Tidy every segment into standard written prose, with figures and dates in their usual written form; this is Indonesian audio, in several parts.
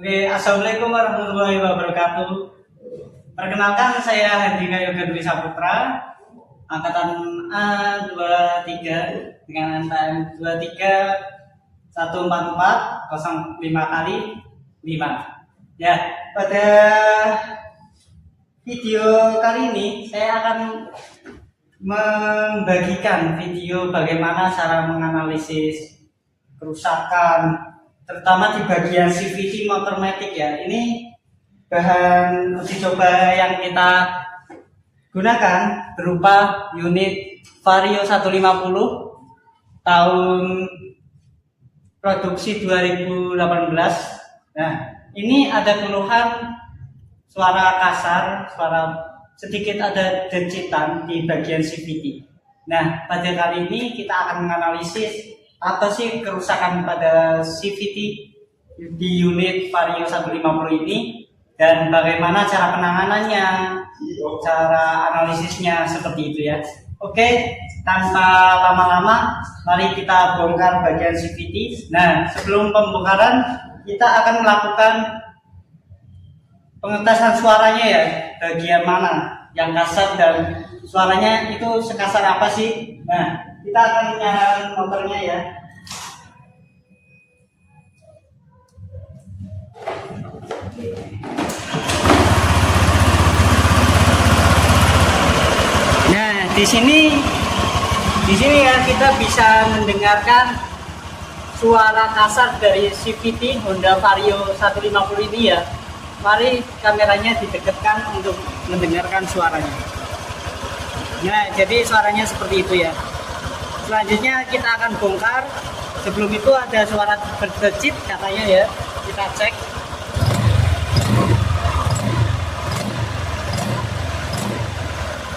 Oke, Assalamualaikum warahmatullahi wabarakatuh. Perkenalkan, saya Hendrika Yoga Dwi Saputra, angkatan A23 dengan NPM 23144005 kali 5. Ya, pada video kali ini saya akan membagikan video bagaimana cara menganalisis kerusakan, terutama di bagian CVT motor matic ya. Ini bahan uji coba yang kita gunakan berupa unit Vario 150 tahun produksi 2018. Nah, ini ada keluhan suara kasar, suara sedikit ada decitan di bagian CVT. Nah, pada kali ini kita akan menganalisis apa sih kerusakan pada CVT di unit Vario 150 ini dan bagaimana cara penanganannya, cara analisisnya seperti itu ya. Oke, tanpa lama-lama mari kita bongkar bagian CVT. Nah, sebelum pembongkaran kita akan melakukan pengetesan suaranya ya, bagian mana yang kasar dan suaranya itu sekasar apa sih. Nah, kita akan nyalakan motornya ya. Nah, di sini ya kita bisa mendengarkan suara kasar dari CVT Honda Vario 150 ini ya. Mari kameranya didekatkan untuk mendengarkan suaranya. Nah, jadi suaranya seperti itu ya. Selanjutnya kita akan bongkar. Sebelum itu ada suara berdecit katanya ya. Kita cek.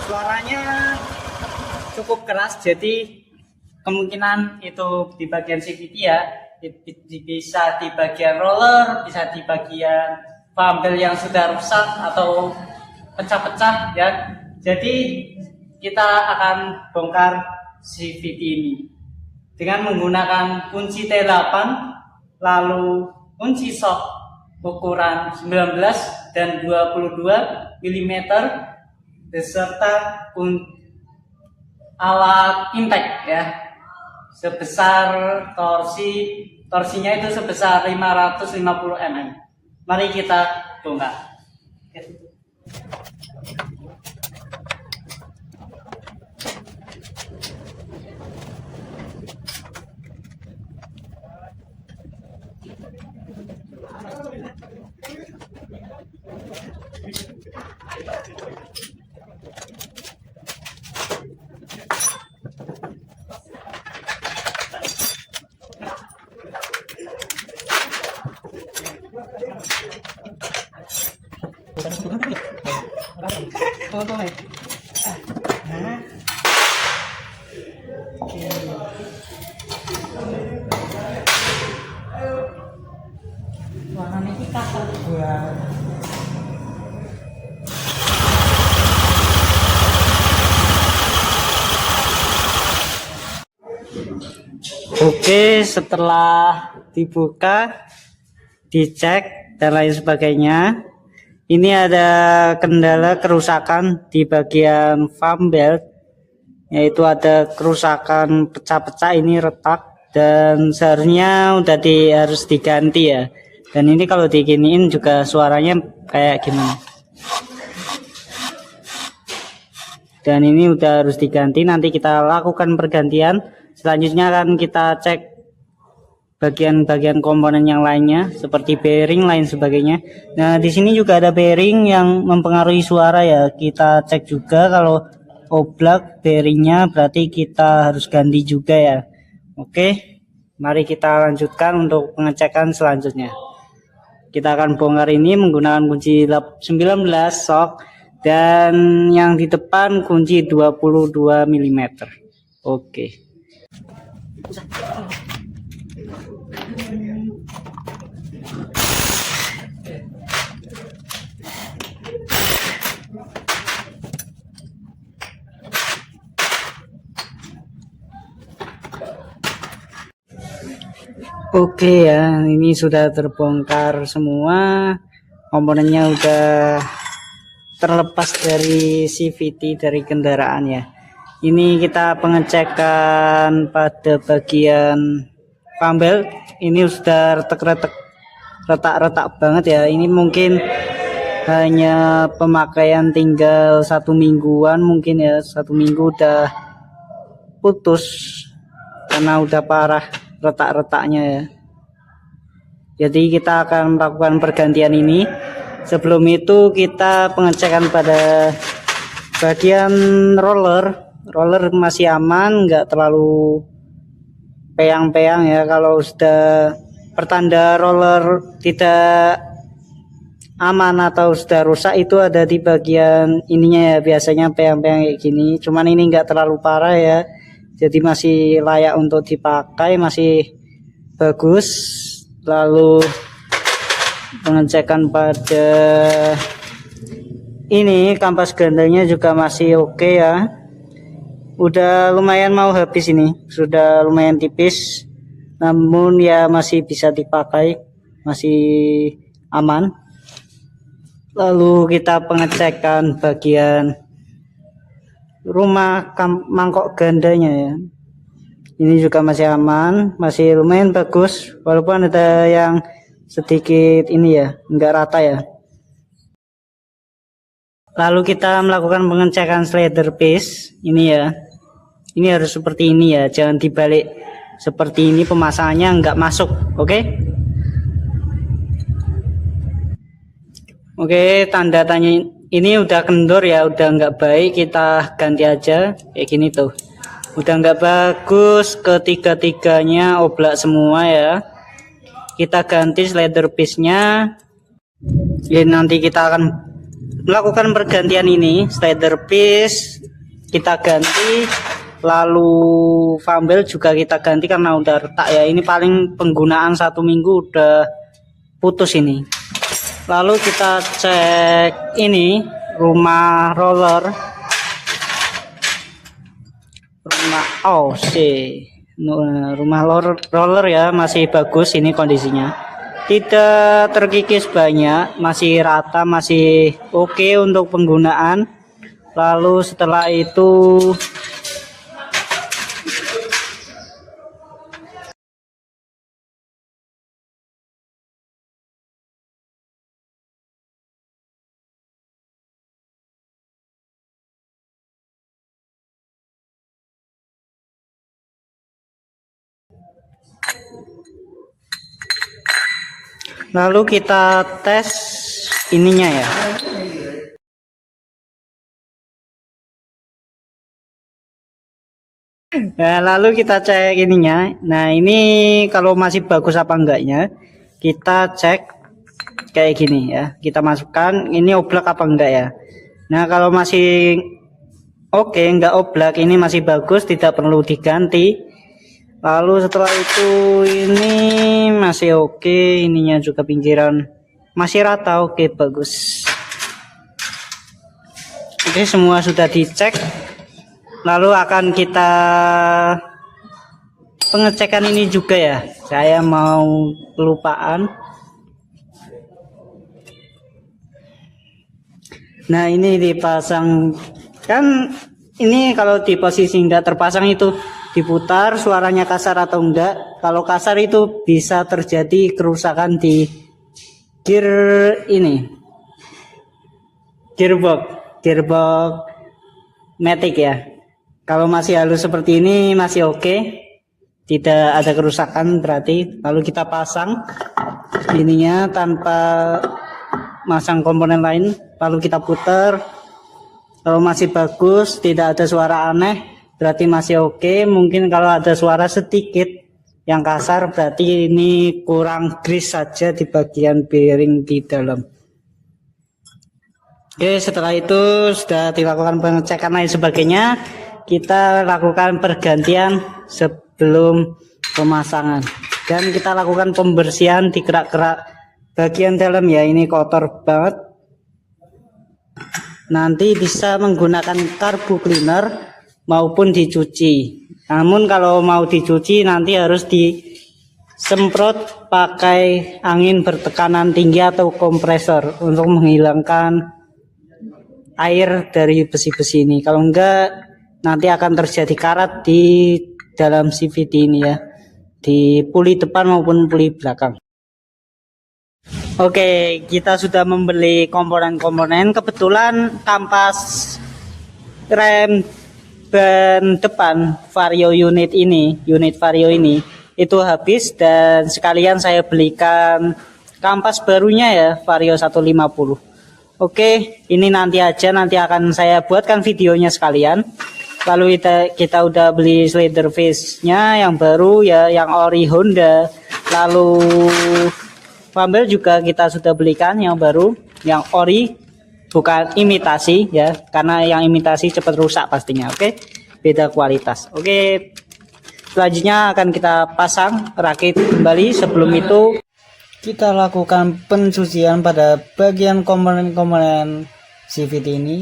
Suaranya cukup keras, jadi kemungkinan itu di bagian CVT ya. Bisa di bagian roller, bisa di bagian pambel yang sudah rusak atau pecah-pecah ya. Jadi kita akan bongkar CVT ini dengan menggunakan kunci T8 lalu kunci sok ukuran 19 dan 22 mm beserta alat impact ya, sebesar torsinya itu sebesar 550 mm. Mari kita bongkar. Warnanya ini kasar banget. Oke, setelah dibuka, dicek dan lain sebagainya, ini ada kendala kerusakan di bagian fan belt, yaitu ada kerusakan pecah-pecah, ini retak dan seharusnya udah harus diganti ya. Dan ini kalau diginiin juga suaranya kayak gimana. Dan ini udah harus diganti, nanti kita lakukan pergantian. Selanjutnya akan kita cek bagian-bagian komponen yang lainnya seperti bearing lain sebagainya. Nah, di sini juga ada bearing yang mempengaruhi suara ya. Kita cek juga kalau oblak bearingnya, berarti kita harus ganti juga ya. Oke, mari kita lanjutkan untuk pengecekan selanjutnya. Kita akan bongkar ini menggunakan kunci 19 sok dan yang di depan kunci 22 mm. Oke. Oke ya, ini sudah terbongkar semua, komponennya udah terlepas dari CVT dari kendaraan ya. Ini kita pengecekan pada bagian pambel, ini sudah retak-retak banget ya. Ini mungkin hanya pemakaian tinggal 1 mingguan mungkin ya, 1 minggu udah putus karena udah parah retak-retaknya ya. Jadi kita akan melakukan pergantian ini. Sebelum itu kita pengecekan pada bagian roller masih aman, nggak terlalu peyang-peyang ya. Kalau sudah pertanda roller tidak aman atau sudah rusak itu ada di bagian ininya ya, biasanya peyang-peyang kayak gini. Cuman ini nggak terlalu parah ya, jadi masih layak untuk dipakai, masih bagus. Lalu pengecekan pada ini kampas gandanya juga masih oke ya, udah lumayan mau habis, ini sudah lumayan tipis, namun ya masih bisa dipakai, masih aman. Lalu kita pengecekan bagian rumah mangkok gandanya ya, ini juga masih aman, masih lumayan bagus, walaupun ada yang sedikit ini ya, enggak rata ya. Lalu kita melakukan pengecekan slider piece ini ya, ini harus seperti ini ya, jangan dibalik seperti ini, pemasangannya enggak masuk. Oke, tanda tanya ini udah kendor ya, udah nggak baik, kita ganti aja kayak gini tuh. Udah nggak bagus, ketiga-tiganya oblak semua ya. Kita ganti slider piece-nya. Ya, nanti kita akan melakukan pergantian ini, slider piece kita ganti, lalu fumble juga kita ganti karena udah retak ya. Ini paling penggunaan 1 minggu udah putus ini. Lalu kita cek ini rumah roller, rumah roller ya, masih bagus ini kondisinya, tidak terkikis banyak, masih rata, masih oke untuk penggunaan. Lalu setelah itu kita tes ininya ya. Nah, lalu kita cek ininya. Nah, ini kalau masih bagus apa enggaknya, kita cek kayak gini ya. Kita masukkan ini oblak apa enggak ya. Nah, kalau masih oke, enggak oblak, ini masih bagus, tidak perlu diganti. Lalu setelah itu ini masih oke, ininya juga pinggiran masih rata, oke, bagus. Oke, semua sudah dicek. Lalu akan kita pengecekan ini juga ya, saya mau kelupaan. Nah, ini dipasang kan, ini kalau di posisi enggak terpasang itu diputar, suaranya kasar atau enggak. Kalau kasar itu bisa terjadi kerusakan di gear ini, gearbox matic ya. Kalau masih halus seperti ini masih oke, tidak ada kerusakan berarti. Lalu kita pasang ininya tanpa masang komponen lain, lalu kita putar. Kalau masih bagus, tidak ada suara aneh, berarti masih oke. Mungkin kalau ada suara sedikit yang kasar, berarti ini kurang grease saja di bagian bearing di dalam. Oke, setelah itu sudah dilakukan pengecekan lain sebagainya, kita lakukan pergantian sebelum pemasangan, dan kita lakukan pembersihan di kerak-kerak bagian dalam ya. Ini kotor banget, nanti bisa menggunakan karbu cleaner maupun dicuci. Namun kalau mau dicuci nanti harus semprot pakai angin bertekanan tinggi atau kompresor untuk menghilangkan air dari besi-besi ini. Kalau enggak nanti akan terjadi karat di dalam CVT ini ya, di puli depan maupun puli belakang. Oke, kita sudah membeli komponen-komponen. Kebetulan kampas rem ban depan Vario unit Vario ini itu habis, dan sekalian saya belikan kampas barunya ya, Vario 150. Oke, ini nanti akan saya buatkan videonya sekalian. Lalu kita udah beli slider face-nya yang baru ya, yang ori Honda. Lalu Fumble juga kita sudah belikan yang baru, yang ori, bukan imitasi ya, karena yang imitasi cepat rusak pastinya. Oke, beda kualitas. Oke, selanjutnya akan kita pasang rakit kembali. Sebelum itu kita lakukan pencucian pada bagian komponen-komponen CVT ini.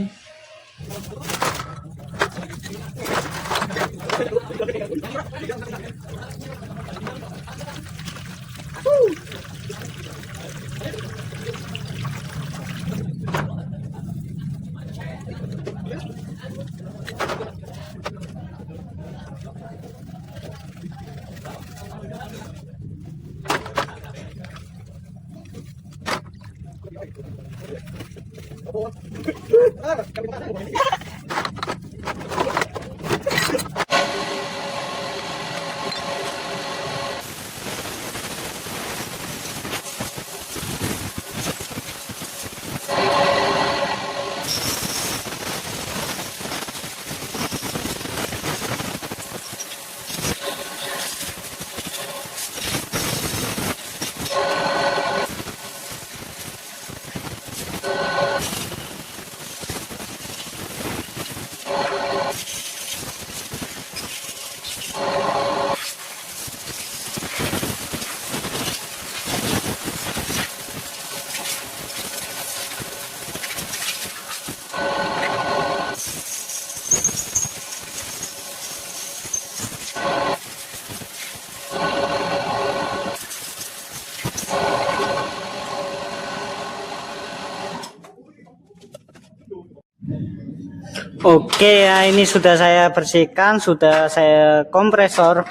Oke ya, ini sudah saya bersihkan, sudah saya kompresor,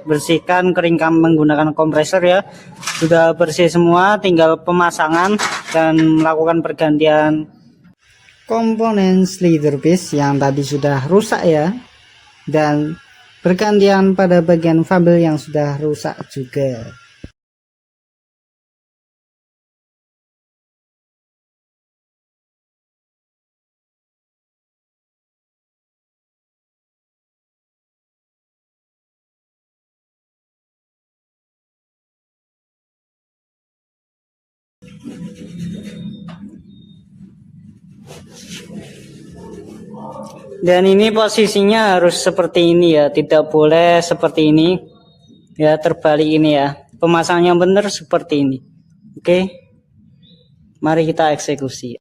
bersihkan, keringkan menggunakan kompresor ya. Sudah bersih semua, tinggal pemasangan dan melakukan pergantian komponen slider piece yang tadi sudah rusak ya, dan pergantian pada bagian fumble yang sudah rusak juga. Dan ini posisinya harus seperti ini ya, tidak boleh seperti ini ya, terbalik ini ya. Pemasangan yang benar seperti ini. Oke, mari kita eksekusi.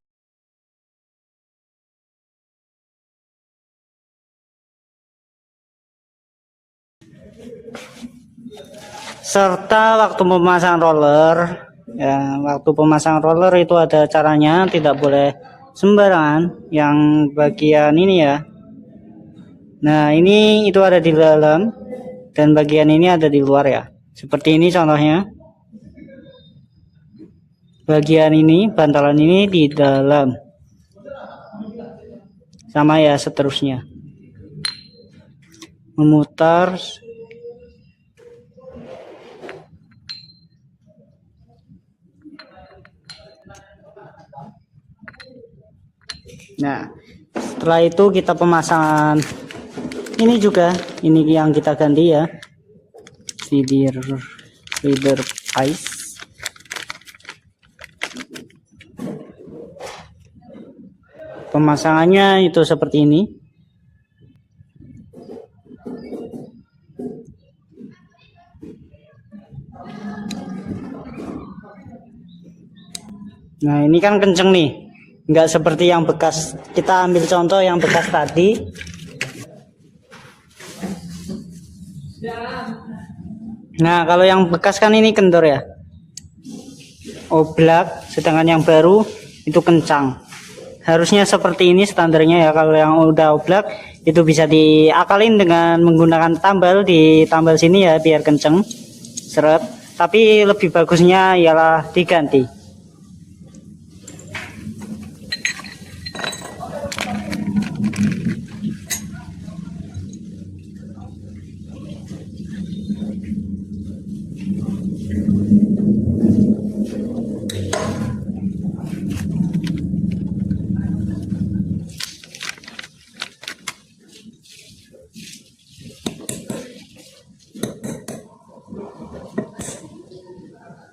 Serta waktu pemasangan roller ya, waktu pemasangan roller itu ada caranya, tidak boleh sembarangan. Yang bagian ini ya, nah ini itu ada di dalam dan bagian ini ada di luar ya, seperti ini contohnya. Bagian ini, bantalan ini di dalam, sama ya seterusnya, memutar. Nah, setelah itu kita pemasangan ini juga, ini yang kita ganti ya, slider ice. Pemasangannya itu seperti ini. Nah, ini kan kenceng nih, nggak seperti yang bekas. Kita ambil contoh yang bekas tadi. Nah, kalau yang bekas kan ini kendor ya, oblak, sedangkan yang baru itu kencang. Harusnya seperti ini standarnya ya. Kalau yang udah oblak itu bisa diakalin dengan menggunakan tambal, di tambal sini ya biar kenceng seret. Tapi lebih bagusnya ialah diganti.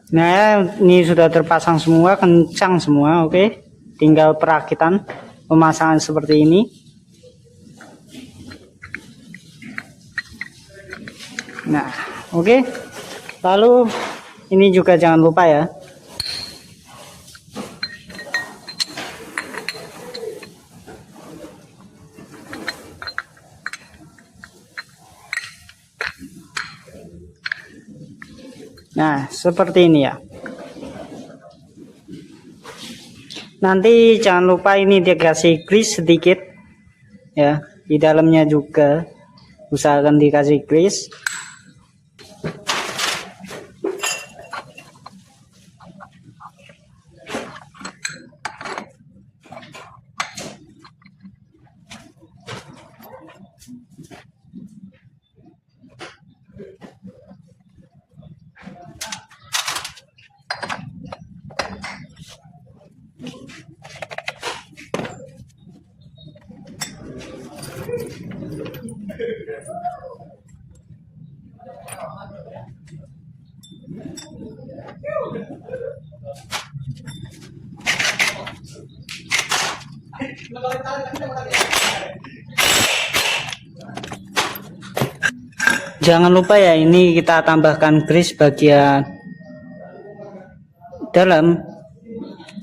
Nah, ini sudah terpasang semua, kencang semua, oke. Tinggal perakitan pemasangan seperti ini. Nah, oke. Lalu ini juga jangan lupa ya. Nah, seperti ini ya. Nanti jangan lupa ini dia kasih grease sedikit ya. Di dalamnya juga usahakan dikasih grease. Jangan lupa ya, ini kita tambahkan grease bagian dalam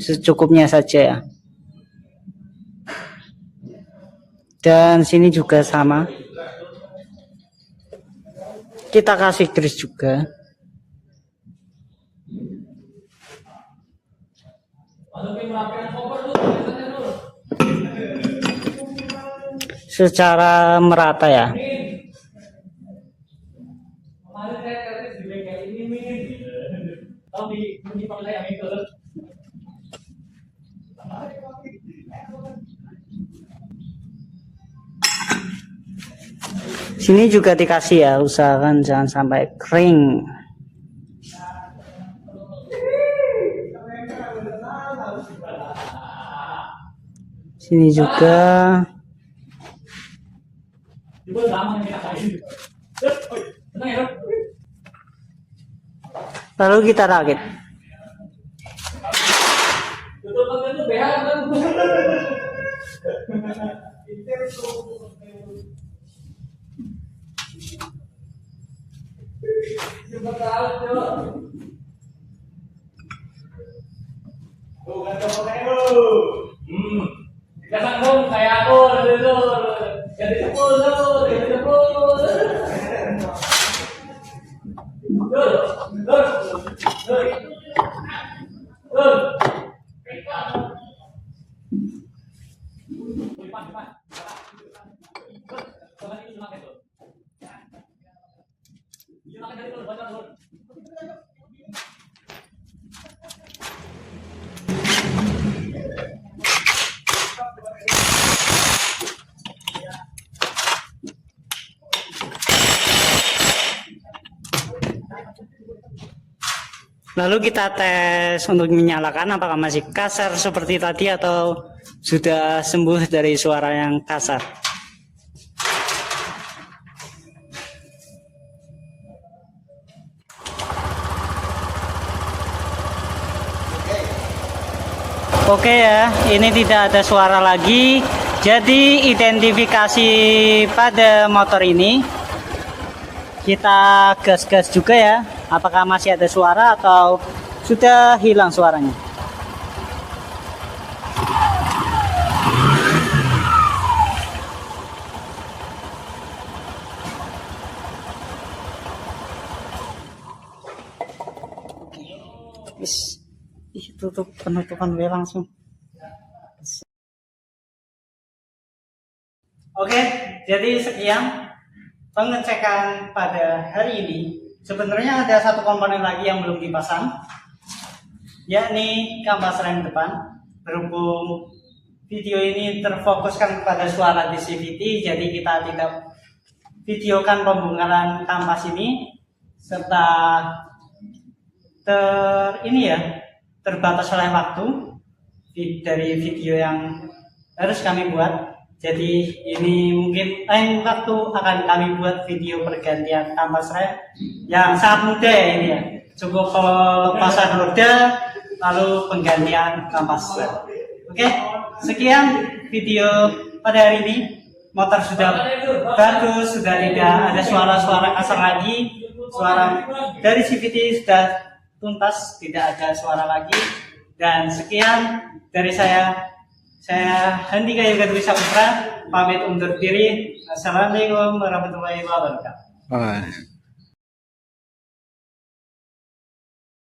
secukupnya saja ya. Dan sini juga sama. Kita kasih grease juga. Secara merata ya. Sini juga dikasih ya, usahakan jangan sampai kering. Sini juga. Lalu kita rakit. Lalu kita tes untuk menyalakan apakah masih kasar seperti tadi atau sudah sembuh dari suara yang kasar. Oke ya, ini tidak ada suara lagi. Jadi identifikasi pada motor ini kita gas-gas juga ya. Apakah masih ada suara atau sudah hilang suaranya? tutup penutupan W langsung. Oke, jadi sekian pengecekan pada hari ini. Sebenarnya ada satu komponen lagi yang belum dipasang, yakni kampas rem depan. Berhubung video ini terfokuskan pada suara di CVT, jadi kita tidak videokan pembongkaran kampas ini, serta terbatas oleh waktu dari video yang harus kami buat. Jadi ini mungkin lain waktu akan kami buat video pergantian kampas rem yang sangat mudah ya ini ya. Cukup pelepasan roda lalu penggantian kampas rem. Oke, sekian video pada hari ini. Motor sudah bagus, sudah tidak ada suara-suara kasar lagi. Suara dari CVT sudah tuntas, tidak ada suara lagi. Dan sekian dari saya Handika Yoga Dwi Saputra, pamit undur diri. Assalamualaikum warahmatullahi wabarakatuh.